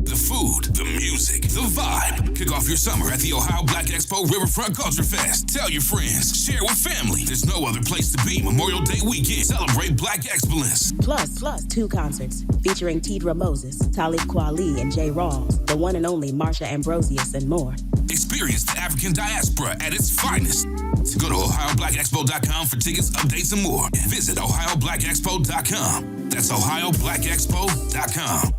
The food, the music, the vibe. Kick off your summer at the Ohio Black Expo Riverfront Culture Fest. Tell your friends, share with family. There's no other place to be Memorial Day weekend. Celebrate Black excellence. Plus 2 concerts featuring Tidra Moses, Talib Kweli, and Jay Rawls, the one and only Marsha Ambrosius, and more. Experience the African diaspora at its finest. Go to OhioBlackExpo.com for tickets, updates, and more. Visit OhioBlackExpo.com. That's OhioBlackExpo.com.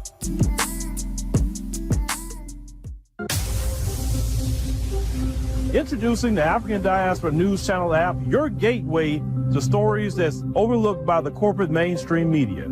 Introducing the African Diaspora News Channel app, your gateway to stories that's overlooked by the corporate mainstream media.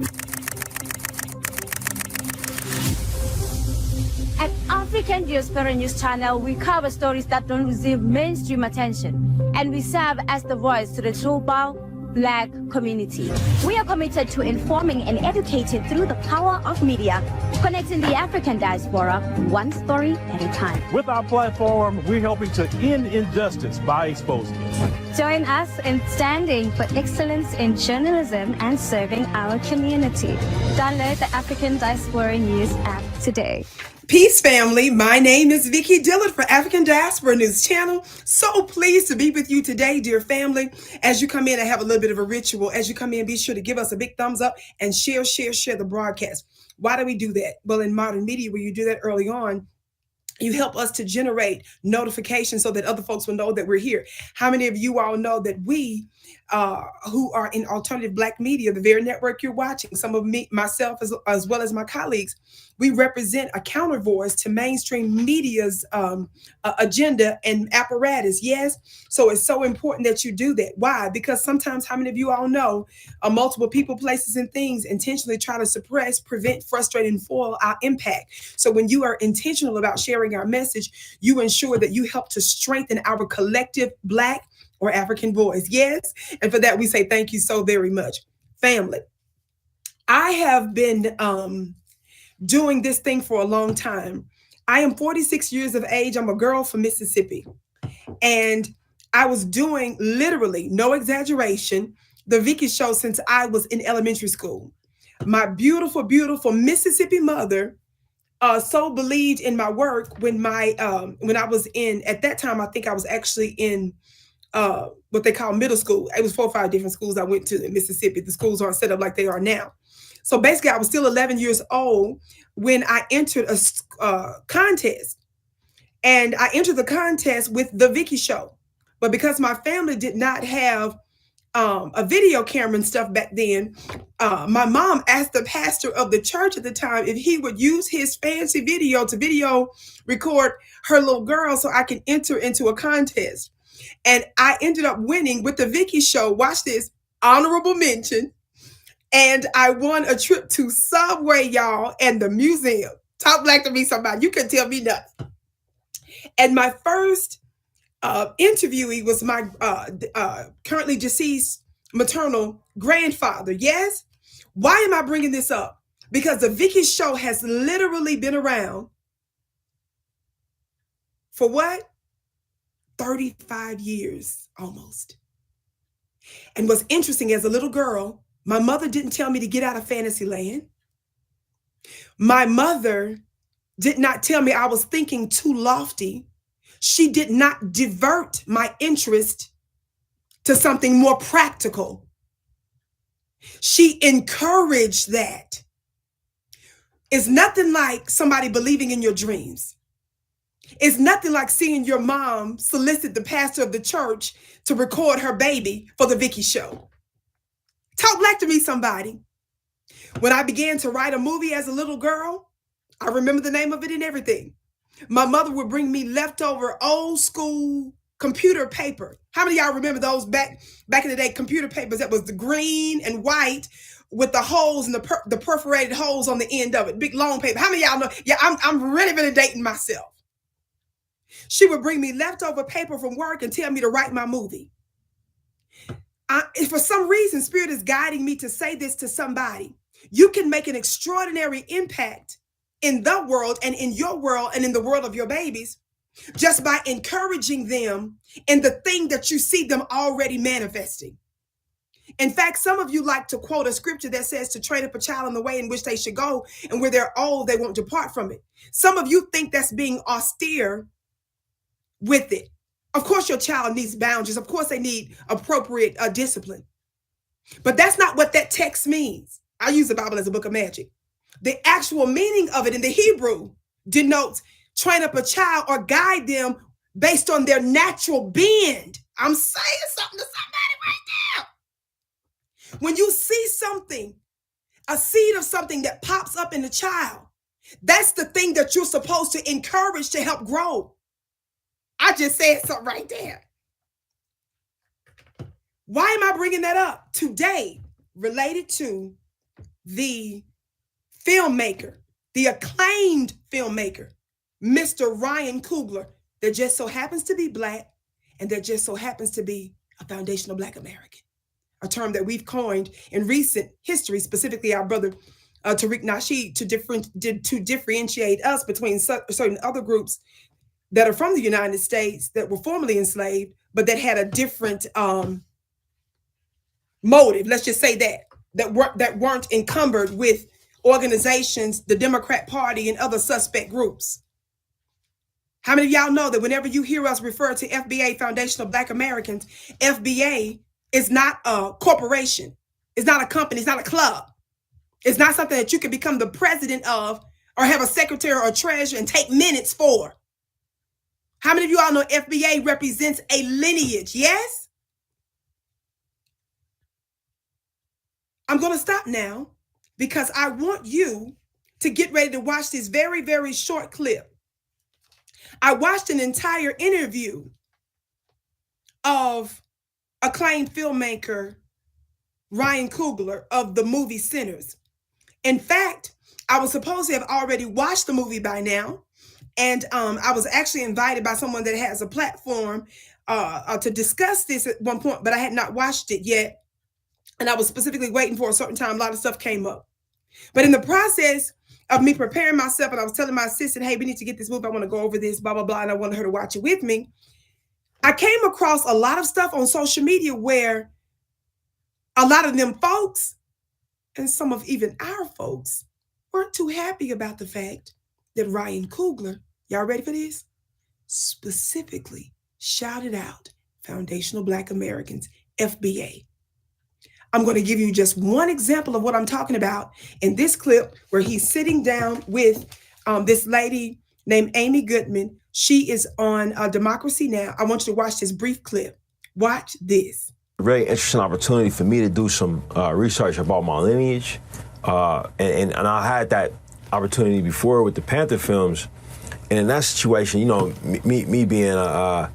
At African Diaspora News Channel, we cover stories that don't receive mainstream attention, and we serve as the voice to the global Black community. We are committed to informing and educating through the power of media, connecting the African diaspora one story at a time. With our platform, we're helping to end injustice by exposing it. Join us in standing for excellence in journalism and serving our community. Download the African Diaspora News app today. Peace, family. My name is Vicki Dillard for African Diaspora News Channel. So pleased to be with you today, dear family. As you come in, I have a little bit of a ritual. As you come in, be sure to give us a big thumbs up and share the broadcast. Why do we do that? Well, in modern media, where you do that early on, you help us to generate notifications so that other folks will know that we're here. How many of you all know that we who are in alternative Black media, the very network you're watching, some of myself as well as my colleagues, we represent a counter voice to mainstream media's agenda and apparatus. Yes. So it's so important that you do that. Why? Because sometimes, how many of you all know, multiple people, places, and things intentionally try to suppress, prevent, frustrate, and foil our impact. So when you are intentional about sharing our message, you ensure that you help to strengthen our collective Black or African voice. Yes. And for that, we say thank you so very much. Family, I have been doing this thing for a long time. I am 46 years of age. I'm a girl from Mississippi. And I was doing, literally, no exaggeration, the Vicki Show since I was in elementary school. My beautiful, beautiful Mississippi mother so believed in my work when I was in, at that time, I think I was actually in what they call middle school. It was 4 or 5 different schools I went to in Mississippi. The schools aren't set up like they are now. So basically, I was still 11 years old when I entered a contest. And I entered the contest with the Vicki Show. But because my family did not have a video camera and stuff back then, my mom asked the pastor of the church at the time if he would use his fancy video to video record her little girl so I can enter into a contest. And I ended up winning with the Vicki Show. Watch this, honorable mention. And I won a trip to Subway, y'all, and the museum. Talk Black to me, somebody. You can tell me nothing. And my first interviewee was my currently deceased maternal grandfather. Yes? Why am I bringing this up? Because the Vicki Show has literally been around for what? 35 years almost. And what's interesting, as a little girl, my mother didn't tell me to get out of fantasy land. My mother did not tell me I was thinking too lofty. She did not divert my interest to something more practical. She encouraged that. It's nothing like somebody believing in your dreams. It's nothing like seeing your mom solicit the pastor of the church to record her baby for the Vicki Show. Talk Black to me, somebody. When I began to write a movie as a little girl, I remember the name of it and everything. My mother would bring me leftover old school computer paper. How many of y'all remember those back in the day computer papers that was the green and white with the holes and the perforated holes on the end of it, big long paper? How many of y'all know? Yeah, I'm really dating myself. She would bring me leftover paper from work and tell me to write my movie. For some reason, Spirit is guiding me to say this to somebody. You can make an extraordinary impact in the world and in your world and in the world of your babies just by encouraging them in the thing that you see them already manifesting. In fact, some of you like to quote a scripture that says to train up a child in the way in which they should go, and where they're old, they won't depart from it. Some of you think that's being austere with it. Of course, your child needs boundaries. Of course, they need appropriate discipline. But that's not what that text means. I use the Bible as a book of magic. The actual meaning of it in the Hebrew denotes train up a child or guide them based on their natural bend. I'm saying something to somebody right now. When you see something, a seed of something that pops up in the child, that's the thing that you're supposed to encourage to help grow. I just said something right there. Why am I bringing that up today? Related to the filmmaker, the acclaimed filmmaker, Mr. Ryan Coogler, that just so happens to be Black and that just so happens to be a foundational Black American, a term that we've coined in recent history, specifically our brother Tariq Nasheed, to differentiate us between certain other groups that are from the United States that were formerly enslaved, but that had a different motive. Let's just say that weren't encumbered with organizations, the Democrat Party, and other suspect groups. How many of y'all know that whenever you hear us refer to FBA, Foundational Black Americans, FBA is not a corporation. It's not a company. It's not a club. It's not something that you can become the president of or have a secretary or treasurer and take minutes for. How many of you all know FBA represents a lineage? Yes? I'm going to stop now because I want you to get ready to watch this very, very short clip. I watched an entire interview of acclaimed filmmaker Ryan Coogler of the movie Sinners. In fact, I was supposed to have already watched the movie by now. And I was actually invited by someone that has a platform to discuss this at one point, but I had not watched it yet. And I was specifically waiting for a certain time. A lot of stuff came up. But in the process of me preparing myself, and I was telling my assistant, hey, we need to get this movie. I want to go over this, blah, blah, blah. And I wanted her to watch it with me. I came across a lot of stuff on social media where a lot of them folks, and some of even our folks, weren't too happy about the fact that Ryan Coogler, y'all ready for this? Specifically shouted out Foundational Black Americans, FBA. I'm going to give you just one example of what I'm talking about in this clip where he's sitting down with this lady named Amy Goodman. She is on Democracy Now! I want you to watch this brief clip. Watch this. A very interesting opportunity for me to do some research about my lineage. And I had that opportunity before with the Panther films. And in that situation, you know, me being a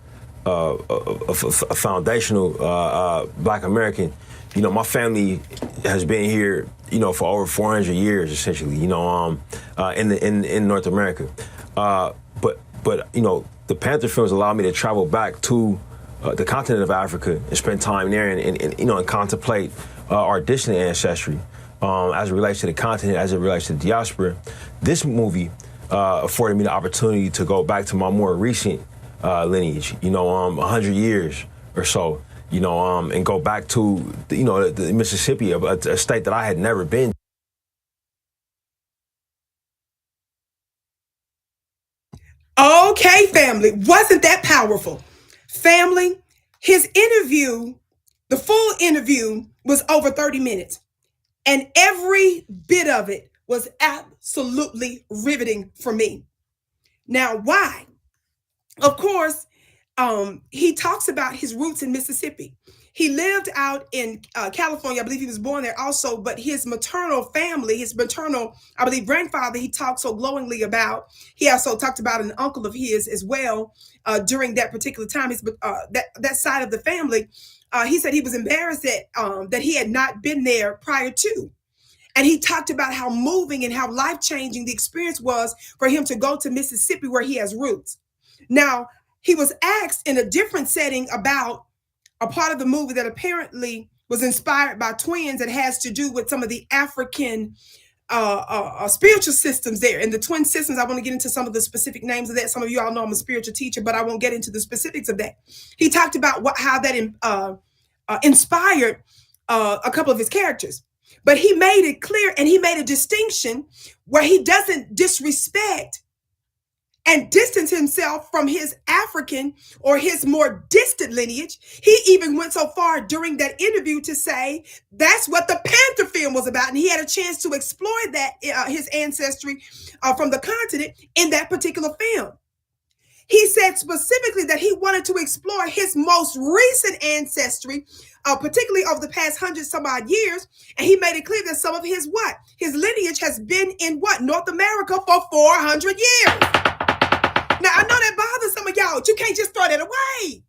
foundational Black American, you know, my family has been here, you know, for over 400 years, essentially, you know, in North America. But you know, the Panther films allowed me to travel back to the continent of Africa and spend time there and you know, and contemplate our distant ancestry as it relates to the continent, as it relates to the diaspora. This movie afforded me the opportunity to go back to my more recent lineage, you know, 100 years or so, you know, and go back to, you know, the Mississippi, a state that I had never been. Okay, family, wasn't that powerful? Family, his interview, the full interview was over 30 minutes, and every bit of it was absolutely riveting for me. Now, why? Of course, he talks about his roots in Mississippi. He lived out in California. I believe he was born there also, but his maternal family, his maternal, I believe, grandfather, he talked so glowingly about. He also talked about an uncle of his as well during that particular time. That side of the family, he said he was embarrassed that he had not been there prior to. And he talked about how moving and how life-changing the experience was for him to go to Mississippi where he has roots. Now, he was asked in a different setting about a part of the movie that apparently was inspired by twins that has to do with some of the African spiritual systems there. And the twin systems, I want to get into some of the specific names of that. Some of you all know I'm a spiritual teacher, but I won't get into the specifics of that. He talked about how that inspired a couple of his characters. But he made it clear and he made a distinction where he doesn't disrespect and distance himself from his African or his more distant lineage. He even went so far during that interview to say that's what the Panther film was about. And he had a chance to explore that, his ancestry from the continent in that particular film. He said specifically that he wanted to explore his most recent ancestry, particularly over the past 100 some odd years. And he made it clear that some of his his lineage has been in North America for 400 years. Now, I know that bothers some of y'all, but you can't just throw that away.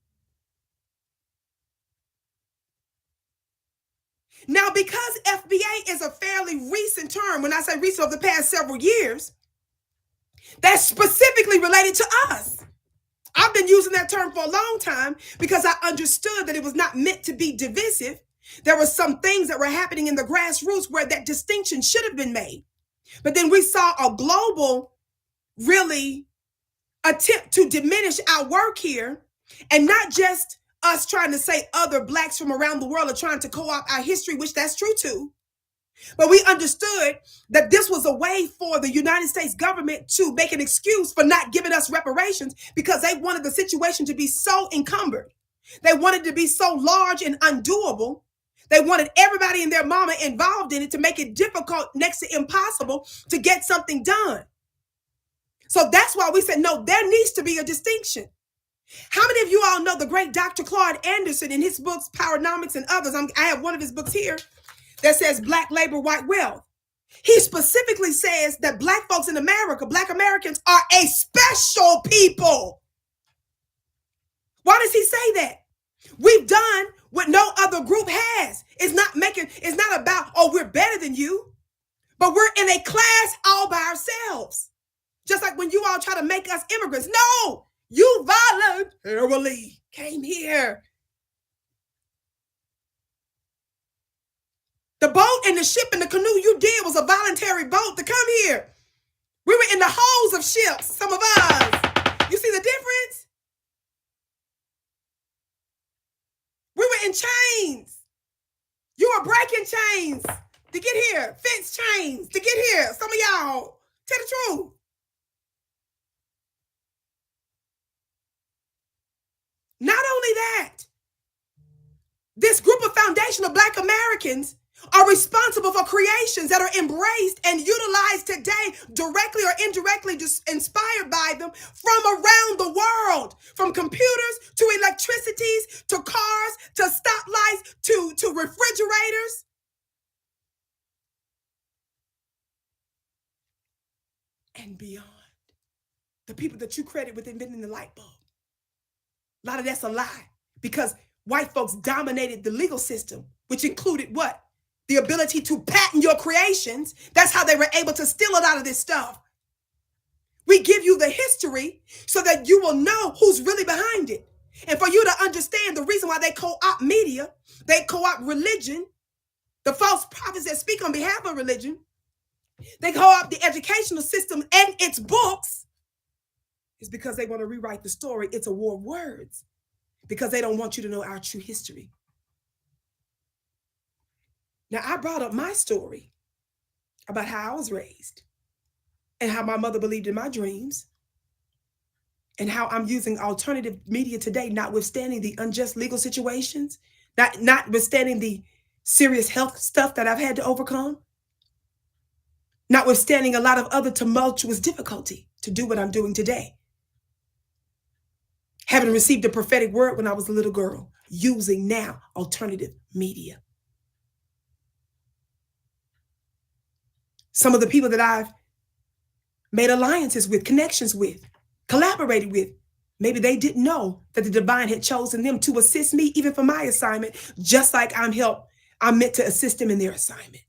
Now, because FBA is a fairly recent term, when I say recent, over the past several years, that's specifically related to us. I've been using that term for a long time because I understood that it was not meant to be divisive. There were some things that were happening in the grassroots where that distinction should have been made. But then we saw a global, really, attempt to diminish our work here, and not just us trying to say other blacks from around the world are trying to co-opt our history, which that's true too. But we understood that this was a way for the United States government to make an excuse for not giving us reparations because they wanted the situation to be so encumbered. They wanted to be so large and undoable. They wanted everybody and their mama involved in it to make it difficult, next to impossible, to get something done. So that's why we said, no, there needs to be a distinction. How many of you all know the great Dr. Claude Anderson in his books, Powernomics and others? I have one of his books here that says Black Labor, White Wealth. He specifically says that Black folks in America, Black Americans, are a special people. Why does he say that? We've done what no other group has. It's not about, oh, we're better than you, but we're in a class all by ourselves. Just like when you all try to make us immigrants. No, you voluntarily came here. The boat and the ship and the canoe you did was a voluntary boat to come here. We were in the hulls of ships, some of us. You see the difference? We were in chains. You were breaking chains to get here. Fence chains to get here. Some of y'all, tell the truth. Not only that, this group of foundational Black Americans are responsible for creations that are embraced and utilized today, directly or indirectly, just inspired by them from around the world, from computers to electricities, to cars, to stoplights, to refrigerators. And beyond. The people that you credit with inventing the light bulb. A lot of that's a lie, because white folks dominated the legal system, which included what? The ability to patent your creations. That's how they were able to steal a lot of this stuff. We give you the history so that you will know who's really behind it. And for you to understand the reason why they co-opt media, they co-opt religion, the false prophets that speak on behalf of religion, they co-opt the educational system and its books, is because they want to rewrite the story. It's a war of words, because they don't want you to know our true history. Now, I brought up my story about how I was raised and how my mother believed in my dreams and how I'm using alternative media today, notwithstanding the unjust legal situations, notwithstanding the serious health stuff that I've had to overcome, notwithstanding a lot of other tumultuous difficulty to do what I'm doing today. Having received a prophetic word when I was a little girl, using now alternative media. Some of the people that I've made alliances with, connections with, collaborated with, maybe they didn't know that the divine had chosen them to assist me even for my assignment, just like I'm meant to assist them in their assignment.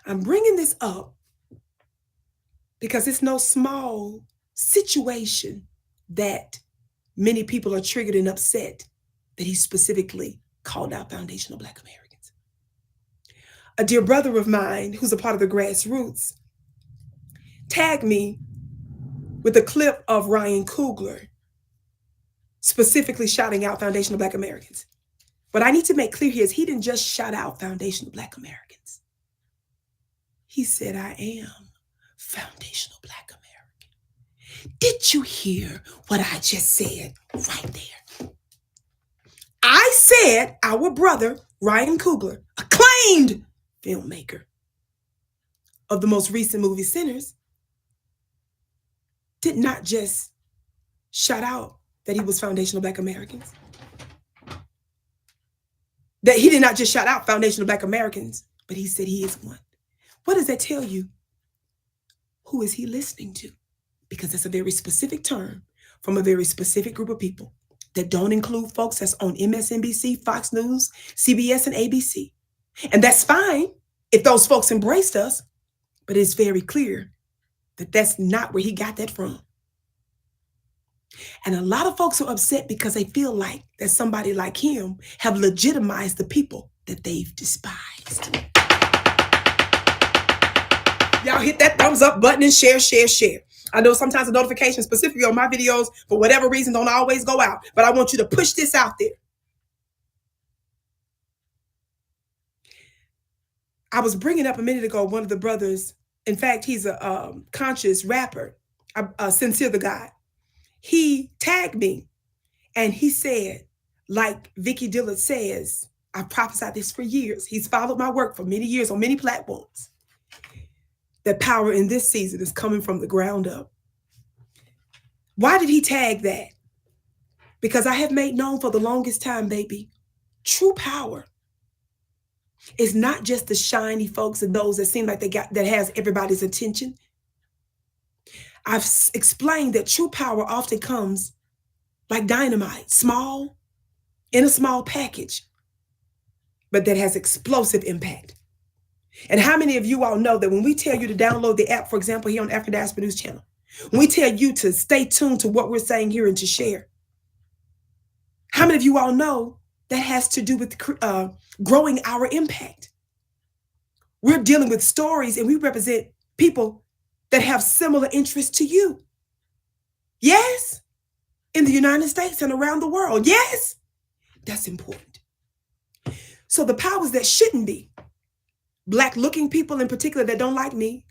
I'm bringing this up because it's no small situation that many people are triggered and upset that he specifically called out foundational Black Americans. A dear brother of mine who's a part of the grassroots tagged me with a clip of Ryan Coogler specifically shouting out foundational Black Americans. What I need to make clear here is he didn't just shout out foundational Black Americans. He said, I am foundational Black American. Did you hear what I just said right there? I said our brother, Ryan Coogler, acclaimed filmmaker of the most recent movie Sinners, did not just shout out that he was foundational Black Americans. That he did not just shout out foundational Black Americans, but he said he is one. What does that tell you? Who is he listening to? Because it's a very specific term from a very specific group of people that don't include folks that's on MSNBC, Fox News, CBS, and ABC. And that's fine if those folks embraced us, but it's very clear that that's not where he got that from. And a lot of folks are upset because they feel like that somebody like him have legitimized the people that they've despised. Y'all hit that thumbs up button and share, share, share. I know sometimes the notifications specifically on my videos, for whatever reason, don't always go out, but I want you to push this out there. I was bringing up a minute ago, one of the brothers, in fact, he's a conscious rapper, Sincere the God. He tagged me and he said, like Vicki Dillard says, I prophesied this for years. He's followed my work for many years on many platforms. That power in this season is coming from the ground up. Why did he tag that? Because I have made known for the longest time, baby, true power is not just the shiny folks and those that seem like that has everybody's attention. I've explained that true power often comes like dynamite, small, in a small package, but that has explosive impact. And how many of you all know that when we tell you to download the app, for example, here on African Diaspora News Channel, when we tell you to stay tuned to what we're saying here and to share, how many of you all know that has to do with growing our impact? We're dealing with stories and we represent people that have similar interests to you. Yes, in the United States and around the world. Yes, that's important. So the powers that shouldn't be, Black-looking people in particular that don't like me,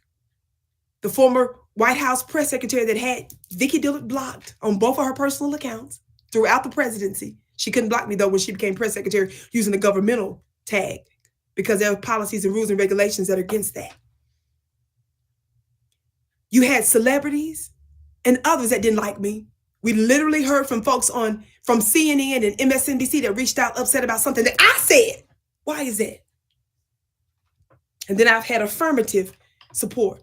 the former White House press secretary that had Vicki Dillard blocked on both of her personal accounts throughout the presidency. She couldn't block me, though, when she became press secretary using the governmental tag because there are policies and rules and regulations that are against that. You had celebrities and others that didn't like me. We literally heard from folks from CNN and MSNBC that reached out upset about something that I said. Why is that? And then I've had affirmative support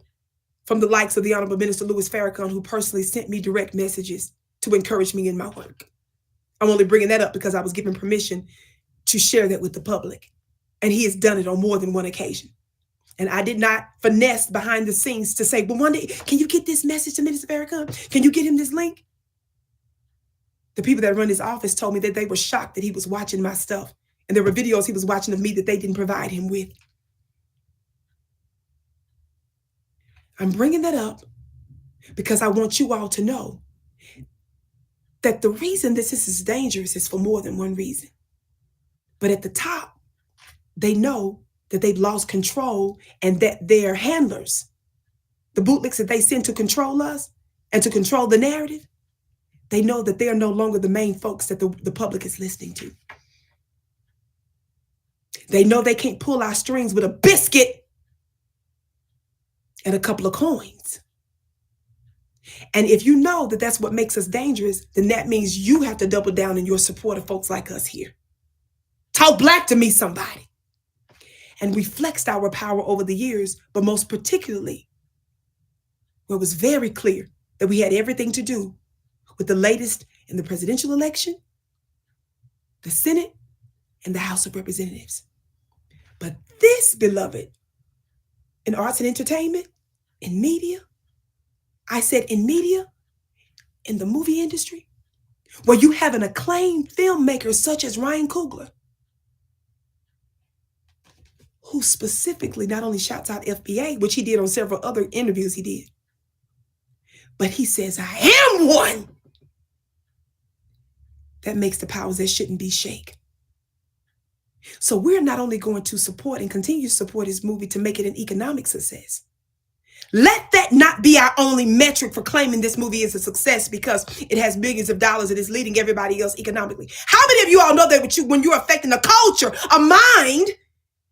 from the likes of the Honorable Minister Louis Farrakhan, who personally sent me direct messages to encourage me in my work. I'm only bringing that up because I was given permission to share that with the public. And he has done it on more than one occasion. And I did not finesse behind the scenes to say, well, one day, can you get this message to Minister Farrakhan? Can you get him this link? The people that run his office told me that they were shocked that he was watching my stuff. And there were videos he was watching of me that they didn't provide him with. I'm bringing that up because I want you all to know that the reason this is dangerous is for more than one reason. But at the top, they know that they've lost control and that their handlers, the bootlicks that they send to control us and to control the narrative, they know that they are no longer the main folks that the public is listening to. They know they can't pull our strings with a biscuit and a couple of coins. And if you know that that's what makes us dangerous, then that means you have to double down in your support of folks like us here. Talk Black to me, somebody. And we flexed our power over the years, but most particularly, where it was very clear that we had everything to do with the latest in the presidential election, the Senate, and the House of Representatives. But this, beloved, in arts and entertainment, in media, I said in media, in the movie industry, where you have an acclaimed filmmaker such as Ryan Coogler, who specifically not only shouts out FBA, which he did on several other interviews he did, but he says, I am one. That makes the powers that shouldn't be shake. So we're not only going to support and continue to support his movie to make it an economic success. Let that not be our only metric for claiming this movie is a success because it has billions of dollars and is leading everybody else economically. How many of you all know that when you're affecting a culture, a mind,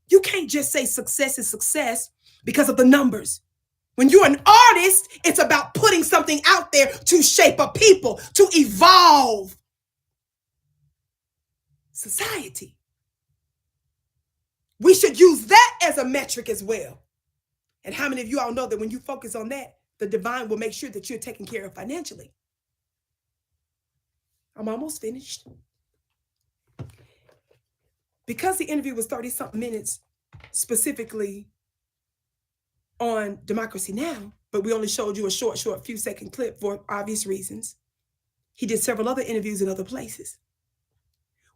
you can't just say success is success because of the numbers. When you're an artist, it's about putting something out there to shape a people, to evolve society. We should use that as a metric as well. And how many of you all know that when you focus on that, the divine will make sure that you're taken care of financially? I'm almost finished. Because the interview was 30-something minutes specifically on Democracy Now!, but we only showed you a short few second clip for obvious reasons. He did several other interviews in other places.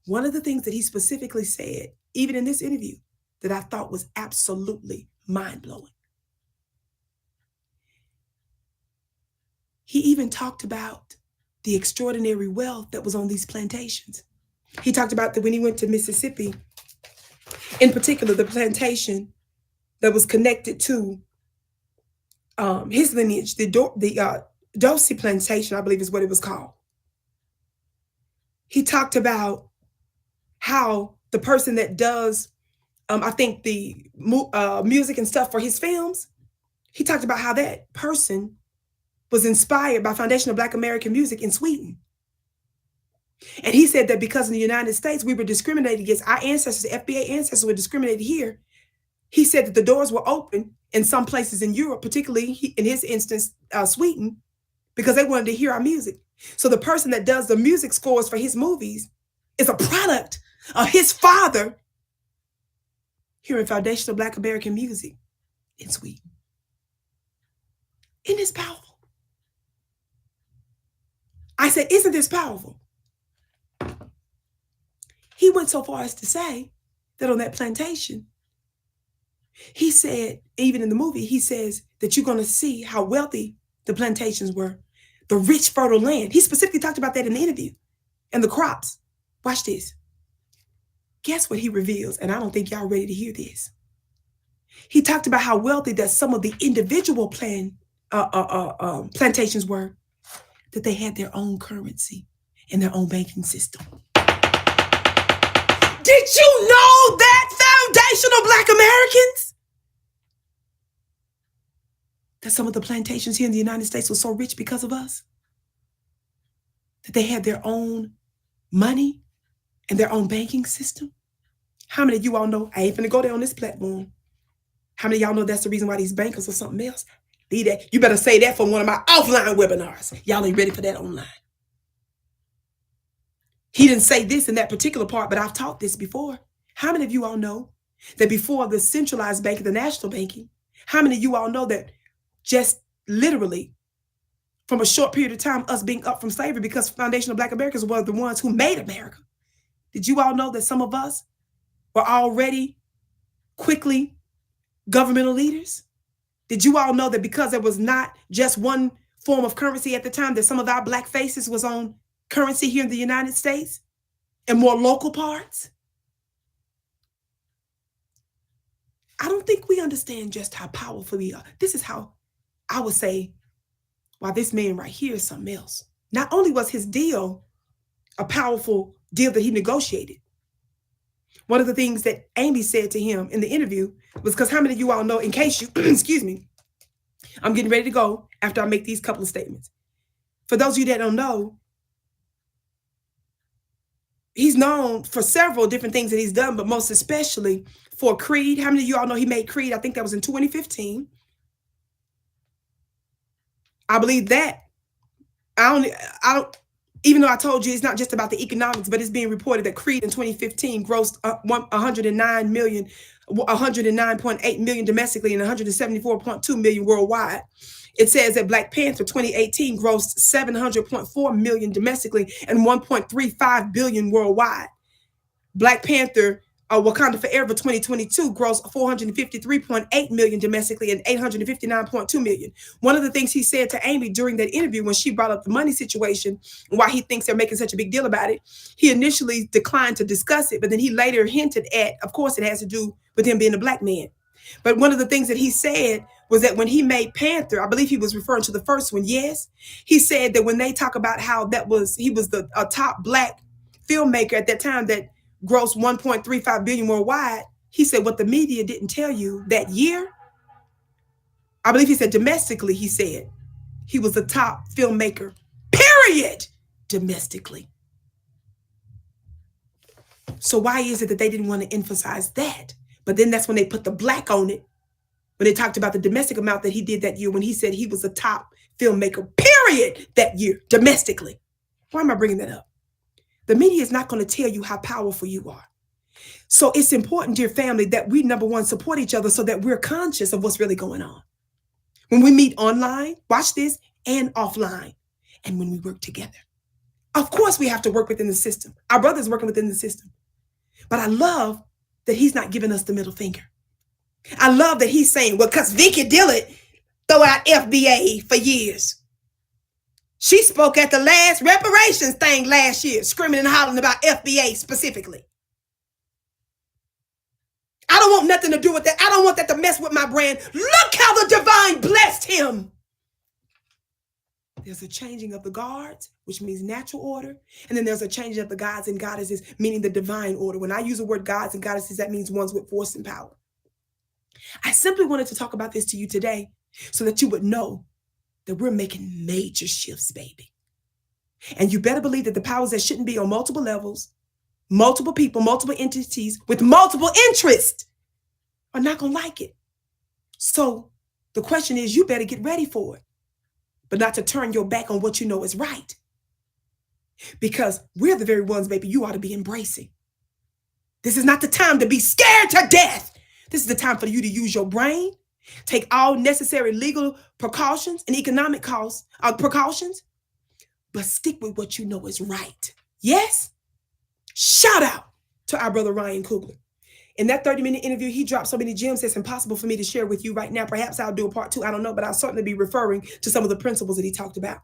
One of the things that he specifically said, even in this interview, that I thought was absolutely mind-blowing. He even talked about the extraordinary wealth that was on these plantations. He talked about that when he went to Mississippi, in particular, the plantation that was connected to his lineage, the Dosey plantation, I believe is what it was called. He talked about how the person that does, I think the music and stuff for his films, he talked about how that person was inspired by foundational Black American music in Sweden. And he said that because in the United States, we were discriminated against, our ancestors, FBA ancestors were discriminated here. He said that the doors were open in some places in Europe, particularly in his instance, Sweden, because they wanted to hear our music. So the person that does the music scores for his movies is a product of his father hearing foundational Black American music in Sweden. Isn't this powerful? I said, isn't this powerful? He went so far as to say that on that plantation, he said, even in the movie, he says that you're going to see how wealthy the plantations were, the rich, fertile land. He specifically talked about that in the interview and the crops. Watch this. Guess what he reveals? And I don't think y'all ready to hear this. He talked about how wealthy that some of the individual plantations were, that they had their own currency and their own banking system. Did you know that foundational Black Americans? That some of the plantations here in the United States were so rich because of us? That they had their own money and their own banking system? How many of you all know? I ain't finna go there on this platform. How many of y'all know that's the reason why these bankers or something else? Leave that. You better say that for one of my offline webinars. Y'all ain't ready for that online. He didn't say this in that particular part, but I've taught this before. How many of you all know that before the centralized banking, the national banking, how many of you all know that just literally from a short period of time, us being up from slavery, because foundational Black Americans were the ones who made America? Did you all know that some of us were already quickly governmental leaders? Did you all know that because there was not just one form of currency at the time, that some of our Black faces was on currency here in the United States and more local parts? I don't think we understand just how powerful we are. This is how I would say, wow, this man right here is something else. Not only was his deal a powerful deal that he negotiated, one of the things that Amy said to him in the interview was, because how many of you all know, in case you, excuse me, I'm getting ready to go after I make these couple of statements. For those of you that don't know, he's known for several different things that he's done, but most especially for Creed. How many of you all know he made Creed? I think that was in 2015. I believe that. I don't, even though I told you it's not just about the economics, but it's being reported that Creed in 2015 grossed 109.8 million domestically and 174.2 million worldwide. It says that Black Panther 2018 grossed 700.4 million domestically and 1.35 billion worldwide. Black Panther Wakanda Forever 2022 grossed $453.8 million domestically and $859.2 million. One of the things he said to Amy during that interview when she brought up the money situation and why he thinks they're making such a big deal about it, he initially declined to discuss it, but then he later hinted at, of course, it has to do with him being a black man. But one of the things that he said was that when he made Panther, I believe he was referring to the first one, yes, he said that when they talk about how he was a top black filmmaker at that time that grossed $1.35 billion worldwide, he said what the media didn't tell you that year, I believe he said domestically, he said he was the top filmmaker, period, domestically. So why is it that they didn't want to emphasize that? But then that's when they put the black on it, when they talked about the domestic amount that he did that year, when he said he was a top filmmaker, period, that year, domestically. Why am I bringing that up? The media is not going to tell you how powerful you are. So it's important, dear family, that we, number one, support each other so that we're conscious of what's really going on. When we meet online, watch this, and offline, and when we work together. Of course, we have to work within the system. Our brother's working within the system. But I love that he's not giving us the middle finger. I love that he's saying, well, because Vicki Dillard throw out FBA for years. She spoke at the last reparations thing last year, screaming and hollering about FBA specifically. I don't want nothing to do with that. I don't want that to mess with my brand. Look how the divine blessed him. There's a changing of the guards, which means natural order. And then there's a changing of the gods and goddesses, meaning the divine order. When I use the word gods and goddesses, that means ones with force and power. I simply wanted to talk about this to you today so that you would know that we're making major shifts, baby. And you better believe that the powers that shouldn't be on multiple levels, multiple people, multiple entities with multiple interests are not going to like it. So the question is, you better get ready for it, but not to turn your back on what you know is right. Because we're the very ones, baby, you ought to be embracing. This is not the time to be scared to death. This is the time for you to use your brain, take all necessary legal precautions and economic precautions, but stick with what you know is right. Yes? Shout out to our brother Ryan Coogler. In that 30-minute interview, he dropped so many gems that's impossible for me to share with you right now. Perhaps I'll do a part 2. I don't know, but I'll certainly be referring to some of the principles that he talked about.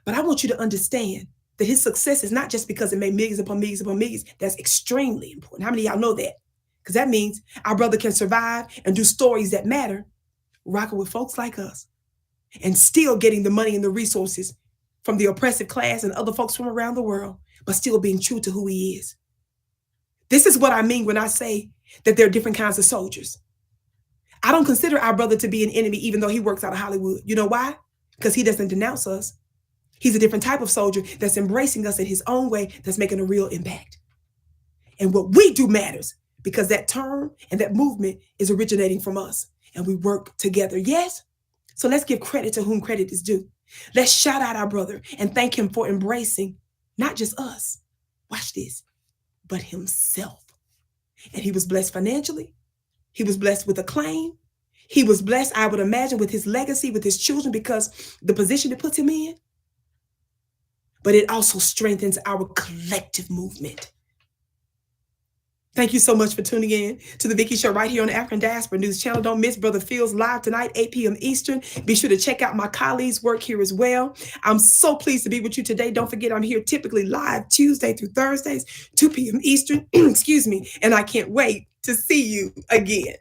But I want you to understand that his success is not just because it made millions upon millions upon millions. That's extremely important. How many of y'all know that? Because that means our brother can survive and do stories that matter, rocking with folks like us, and still getting the money and the resources from the oppressive class and other folks from around the world, but still being true to who he is. This is what I mean when I say that there are different kinds of soldiers. I don't consider our brother to be an enemy, even though he works out of Hollywood. You know why? Because he doesn't denounce us. He's a different type of soldier that's embracing us in his own way, that's making a real impact. And what we do matters, because that term and that movement is originating from us, and we work together. Yes? So let's give credit to whom credit is due. Let's shout out our brother and thank him for embracing not just us, watch this, but himself. And he was blessed financially. He was blessed with acclaim. He was blessed, I would imagine, with his legacy, with his children, because the position it puts him in. But it also strengthens our collective movement. Thank you so much for tuning in to the Vicki Show right here on the African Diaspora News Channel. Don't miss Brother Phil's live tonight, 8 p.m. Eastern. Be sure to check out my colleagues' work here as well. I'm so pleased to be with you today. Don't forget, I'm here typically live Tuesday through Thursdays, 2 p.m. Eastern. Excuse me. And I can't wait to see you again.